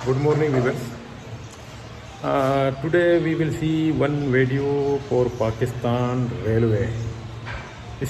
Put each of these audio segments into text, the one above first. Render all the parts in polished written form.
Good morning, viewers. Today we will see one video for Pakistan Railway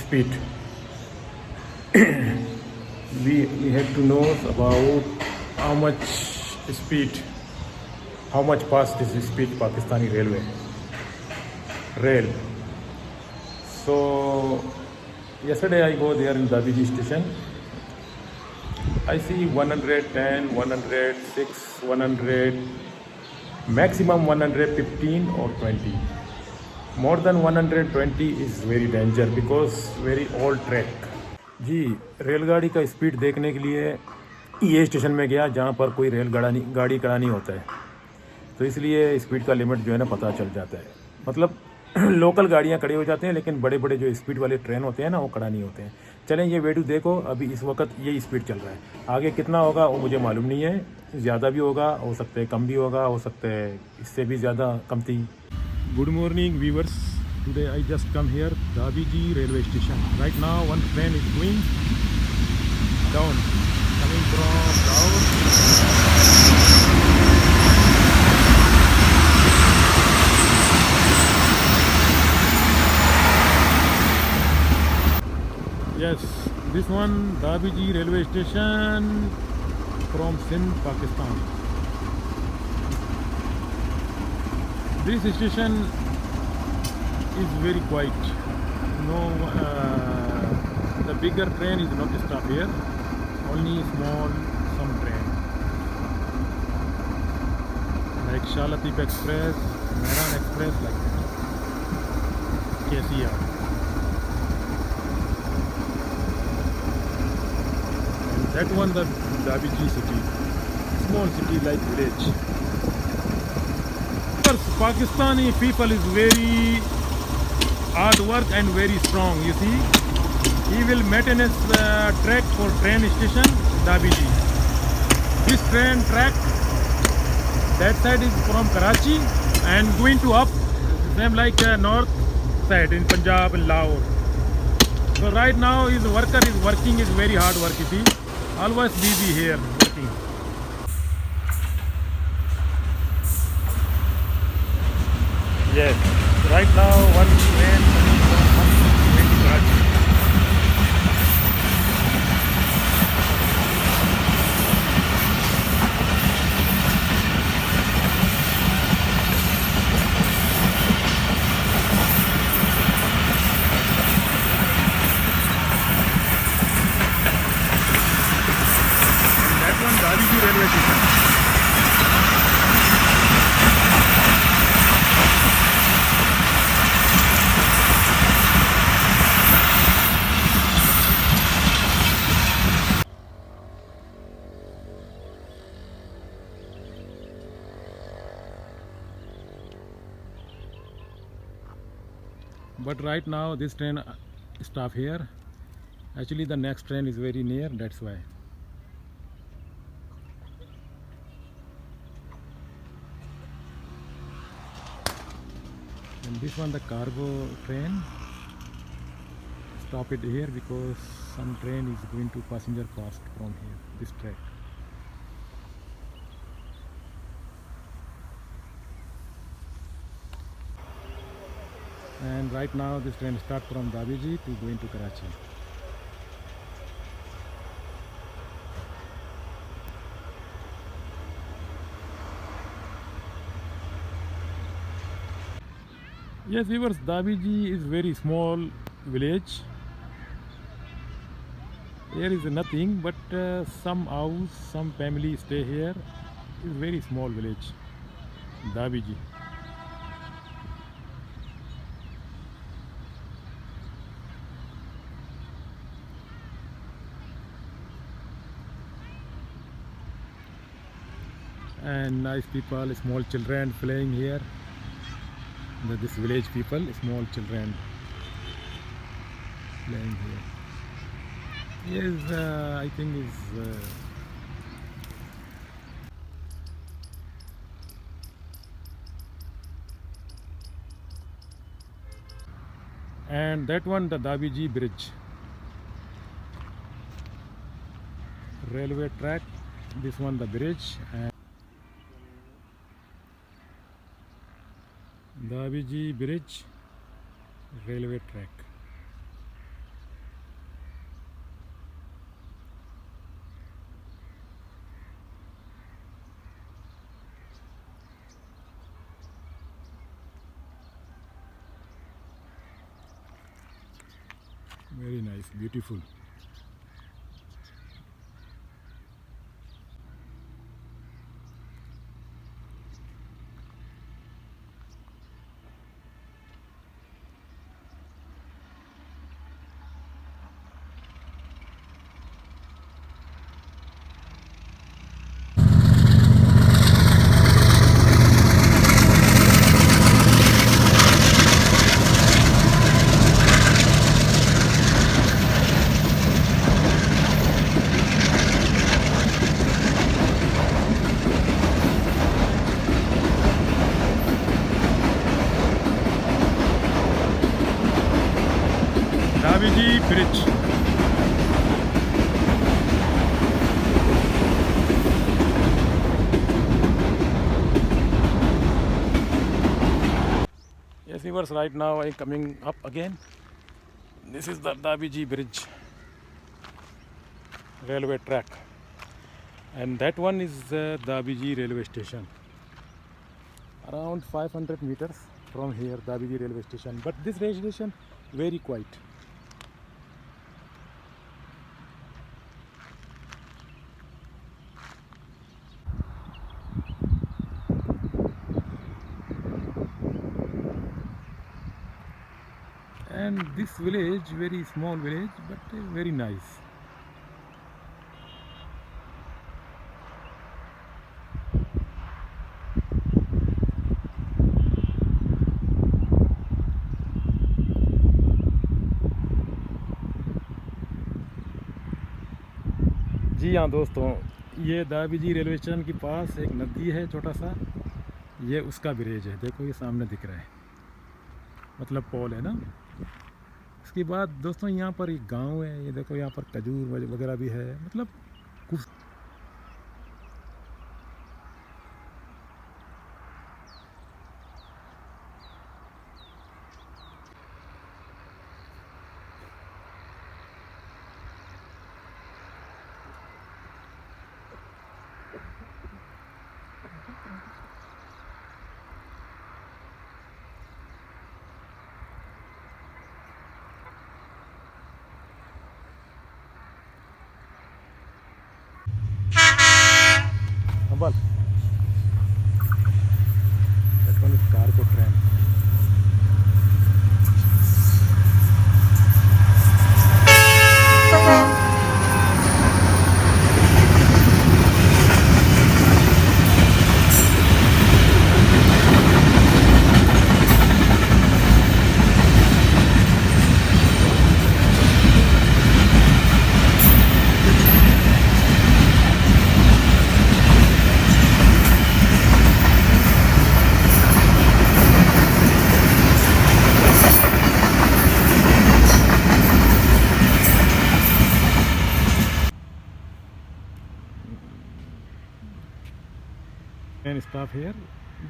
speed. we have to know about how much speed, how much fast is the speed Pakistani rail. So yesterday I go there in Dabiji station. I see 110, 106, 100, maximum 115 or 20. More than 120 is very danger because very old track. जी रेलगाड़ी का speed देखने के लिए ये station में गया जहाँ पर कोई गाड़ी खड़ा नहीं होता है, तो इसलिए स्पीड का लिमिट जो है ना पता चल जाता है. मतलब लोकल गाड़ियाँ खड़ी हो जाते हैं, लेकिन बड़े बड़े जो स्पीड वाले ट्रेन होते हैं ना वो खड़ा नहीं होते हैं. चलें ये वीडियो देखो. अभी इस वक्त ये स्पीड चल रहा है. आगे कितना होगा वो मुझे मालूम नहीं है. ज़्यादा भी होगा, हो सकता है कम भी होगा, हो सकता है इससे भी ज़्यादा कमती. Good morning viewers. Today I just come here Dabiji railway station. Right now one train is going down coming from Lahore. Yes, this one Dabiji railway station from Sindh, Pakistan. This station is very quiet. No, the bigger train is not stop here. Only small some train like Shalatip Express, Mehran Express, like that. KCR. That one the Dabiji city, small city like village. First, Pakistani people is very hard work and very strong. You see, he will maintenance track for train station Dabiji. This train track, that side is from Karachi and going to up, same like north side in Punjab and Lahore. So right now his worker is working, is very hard work. You see. Always busy here working. Yes, right now one train going to Karachi. Dabiji railway station. But right now this train stop here. Actually the next train is very near, that's why. And this one the cargo train, stop it here because some train is going to passenger fast from here, this track. And right now this train start from Dabiji to going to Karachi. Yes, viewers, Dabiji is very small village. Here is nothing, but some house, some family stay here. It's very small village, Dabiji. And nice people, small children playing here. This village people, small children playing here. Yes, I think is and that one the Dabiji bridge, railway track. This one the bridge. And Dabiji Bridge, railway track. Very nice, beautiful. Dabiji Bridge. Yes, viewers, right now I am coming up again. This is the Dabiji Bridge, railway track, and that one is the Dabiji railway station. Around 500 meters from here, Dabiji railway station. But this railway station very quiet. And this village, very small village, but very nice. जी हाँ दोस्तों, ये दाबीजी railway station के पास एक नदी है छोटा सा, ये उसका ब्रिज है। देखो ये सामने दिख रहा है, मतलब पोल है ना। इसके बाद दोस्तों यहाँ पर एक गांव है, ये देखो यहाँ पर खजूर वगैरह भी है, मतलब कुछ Ambal. That one is cargo train. Train stop here,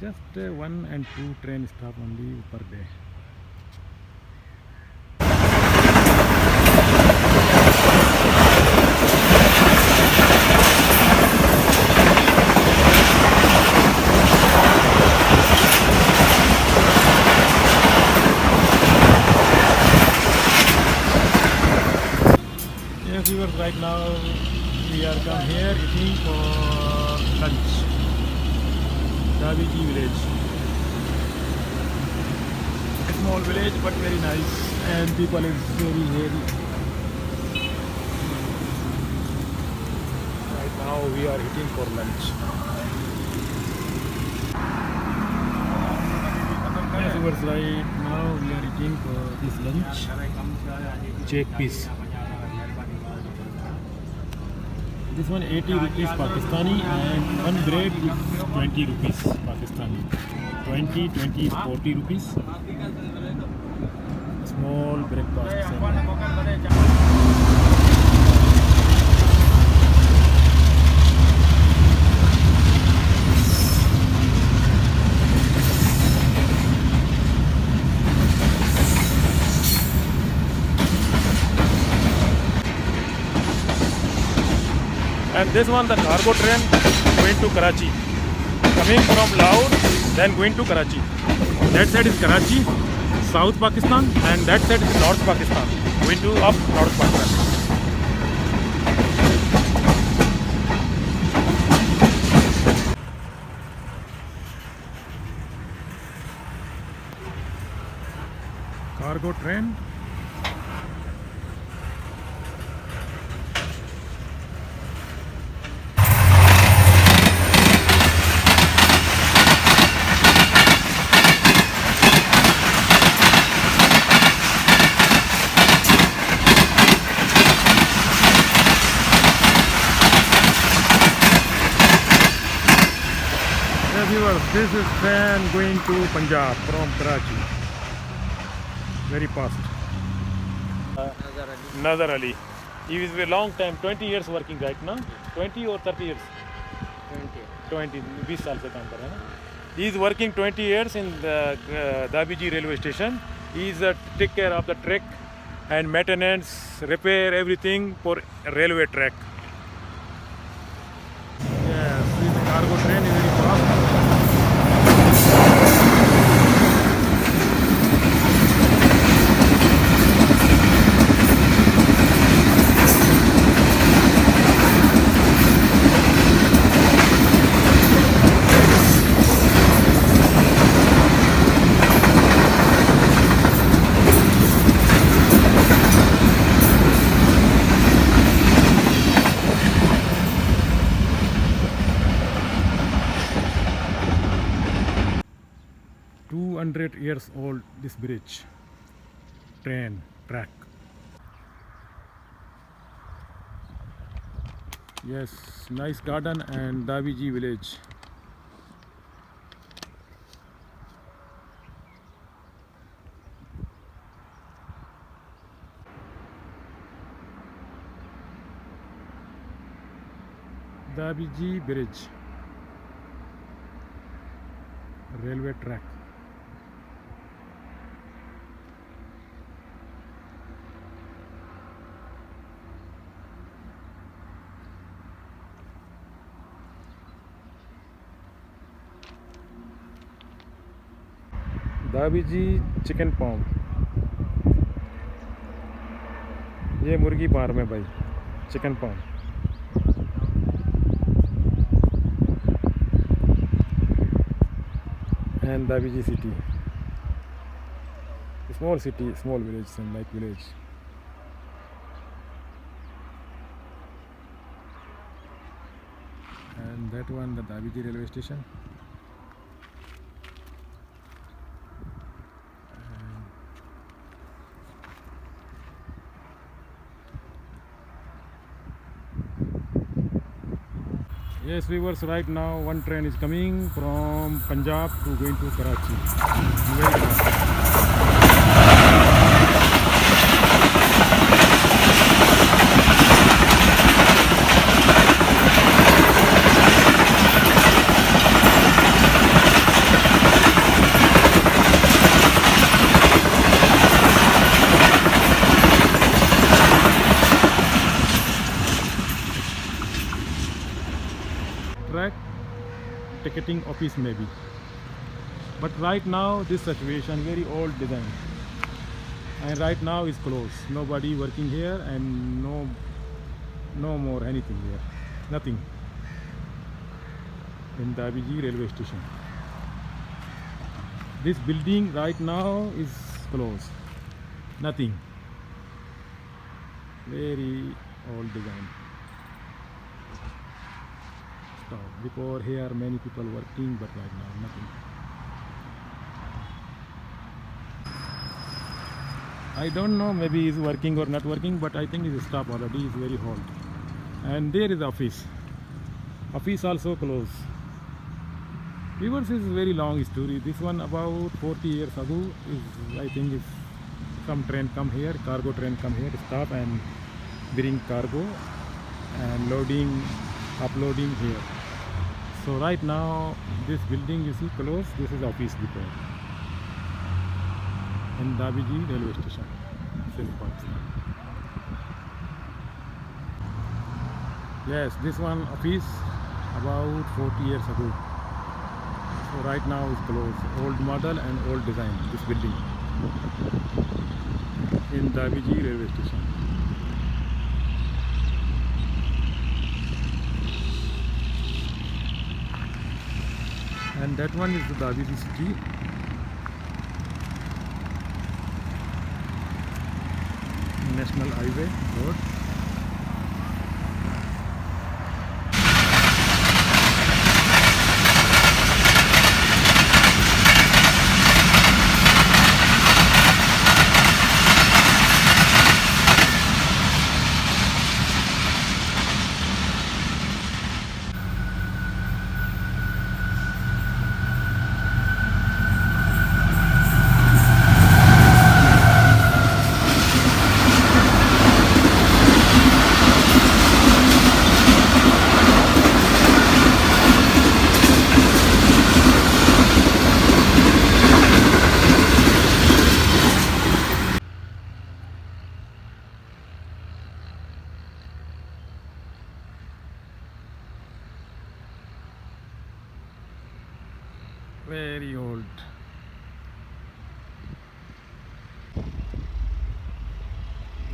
just 1 and 2 train stop only per day. Yes, viewers, right now we are come here eating for lunch. Dabiji village. A small village but very nice, and people is very. Right now we are eating for lunch. Yes, viewers, right now we are eating for this lunch. Chickpeas. This one 80 rupees Pakistani, and one bread is 20 rupees Pakistani. 20, 20 is 40 rupees. Small breakfast. This one the cargo train going to Karachi. Coming from Lahore, then going to Karachi. That side is Karachi, South Pakistan, and that side is North Pakistan. Going to up North Pakistan. Cargo train. This is train going to Punjab from Karachi. Very fast. Nazar Ali. He is a long time, 20 years working right now. 20 or 30 years? 20. 20 साल से काम कर रहा है ना. He is working 20 years in the Dabiji railway station. He is take care of the track and maintenance, repair everything for railway track. Yes, this cargo train is very fast. Years old this bridge, train track. Yes, nice garden and Dabiji village. Dabiji bridge, railway track. Dabiji chicken farm, ये मुर्गी farm है भाई, chicken farm. And Dabiji city, small city, small village, and like village. And that one the Dabiji railway station. Yes, viewers, right now one train is coming from Punjab to going to Karachi. Very fast. Track ticketing office maybe, but right now this situation very old design, and right now is closed. Nobody working here and no more anything here, nothing in Dabiji railway station. This building right now is closed, nothing, very old design. Before here many people working, but right now nothing. I don't know, maybe is working or not working, but I think it is stopped already. It's very hot. And there is office also closed. Viewers, is very long story. This one about 40 years ago is, I think, is some train come here, cargo train come here, stop and bring cargo and loading, uploading here. So right now this building you see closed. This is office depot in Dabiji railway station, Pakistan. Yes, this one office about 40 years ago. So right now it's closed. Old model and old design. This building in Daviji railway station. And that one is the Daviji city. National Highway road. Very old.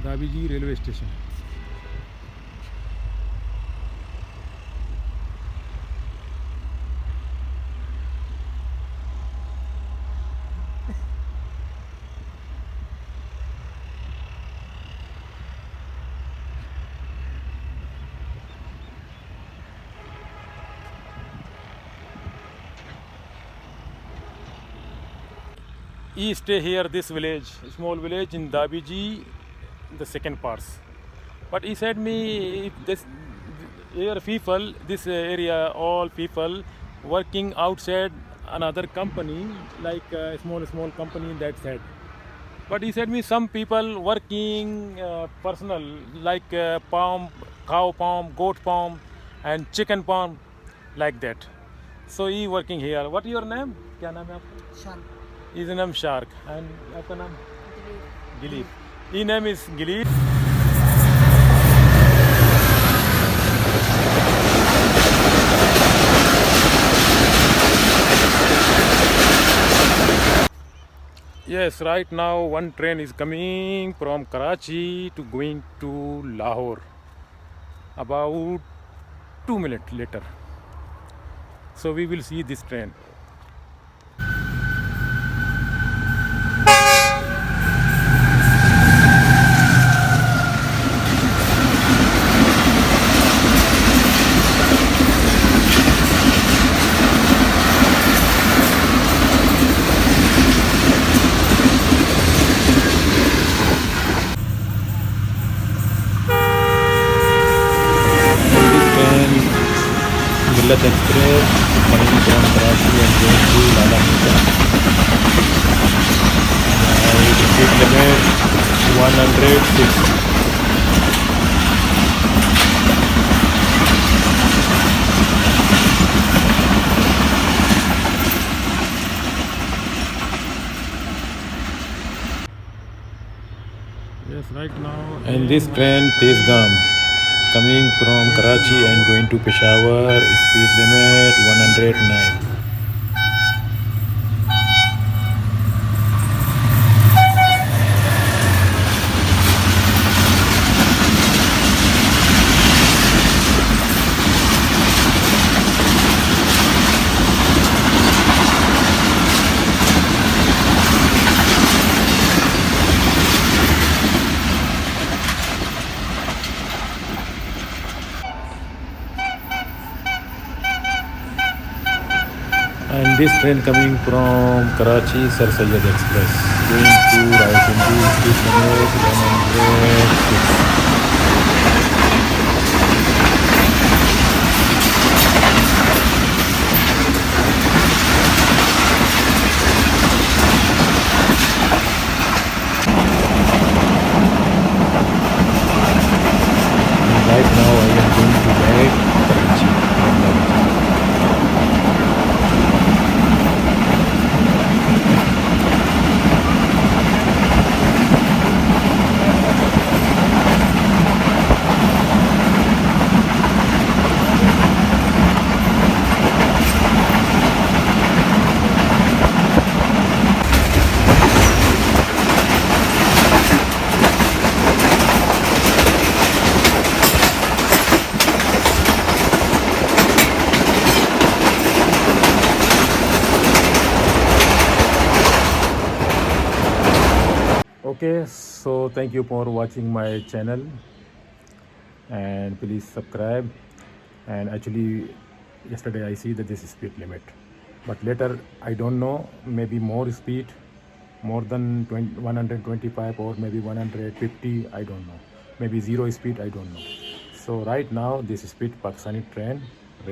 Daviji railway station. He stay here, this village, small village in Dabiji, the second parts. But he said me, if this here people, this area, all people working outside another company, like a small company that said. But he said me some people working personal, like palm, cow palm, goat palm, and chicken palm, like that. So he working here. What your name? क्या नाम है आपका? शान His name Shark and आपका नाम? Dilip Gilip. His name is Gilip. Yes, right now one train is coming from Karachi to going to Lahore. About 2 minutes later. So we will see this train. Millet Express coming from Karachi and going to Lala Mita. Speed limit 106. Yes, right now. And this train Tezgam coming from Karachi and going to Peshawar, speed limit 109. And this train coming from Karachi, Sir Syed Express, going to Rawalpindi, speed limit 106. Right now I am going to back Karachi. Okay, so thank you for watching my channel and please subscribe. And actually yesterday I see that this is speed limit, but later I don't know, maybe more speed, more than 125 or maybe 150, I don't know, maybe zero speed, I don't know. So right now this speed Pakistani train